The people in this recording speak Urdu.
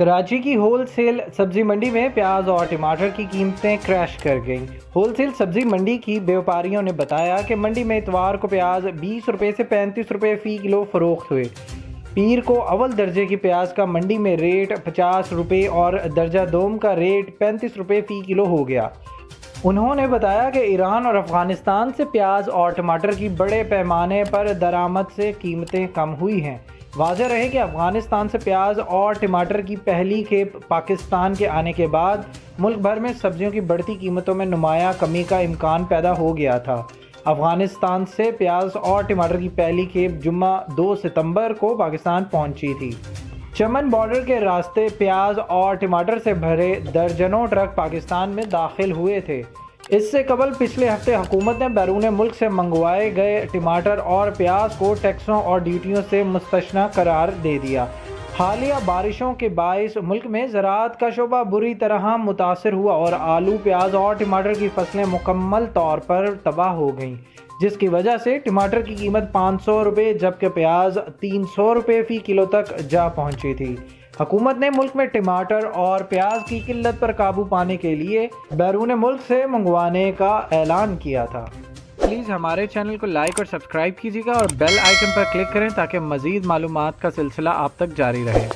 کراچی کی ہول سیل سبزی منڈی میں پیاز اور ٹماٹر کی قیمتیں کریش کر گئیں۔ ہول سیل سبزی منڈی کی بیوپاریوں نے بتایا کہ منڈی میں اتوار کو پیاز 20 روپے سے 35 روپے فی کلو فروخت ہوئے۔ پیر کو اول درجے کی پیاز کا منڈی میں ریٹ 50 روپے اور درجہ دوم کا ریٹ 35 روپے فی کلو ہو گیا۔ انہوں نے بتایا کہ ایران اور افغانستان سے پیاز اور ٹماٹر کی بڑے پیمانے پر درآمد سے قیمتیں کم ہوئی ہیں۔ واضح رہے کہ افغانستان سے پیاز اور ٹماٹر کی پہلی کھیپ پاکستان کے آنے کے بعد ملک بھر میں سبزیوں کی بڑھتی قیمتوں میں نمایاں کمی کا امکان پیدا ہو گیا تھا۔ افغانستان سے پیاز اور ٹماٹر کی پہلی کھیپ جمعہ 2 ستمبر کو پاکستان پہنچی تھی۔ چمن بارڈر کے راستے پیاز اور ٹماٹر سے بھرے درجنوں ٹرک پاکستان میں داخل ہوئے تھے۔ اس سے قبل پچھلے ہفتے حکومت نے بیرون ملک سے منگوائے گئے ٹماٹر اور پیاز کو ٹیکسوں اور ڈیوٹیوں سے مستثنی قرار دے دیا۔ حالیہ بارشوں کے باعث ملک میں زراعت کا شعبہ بری طرح متاثر ہوا اور آلو، پیاز اور ٹماٹر کی فصلیں مکمل طور پر تباہ ہو گئیں، جس کی وجہ سے ٹماٹر کی قیمت 500 روپے جبکہ پیاز 300 روپے فی کلو تک جا پہنچی تھی۔ حکومت نے ملک میں ٹماٹر اور پیاز کی قلت پر قابو پانے کے لیے بیرون ملک سے منگوانے کا اعلان کیا تھا۔ پلیز ہمارے چینل کو لائک اور سبسکرائب کیجیے گا اور بیل آئیکن پر کلک کریں تاکہ مزید معلومات کا سلسلہ آپ تک جاری رہے۔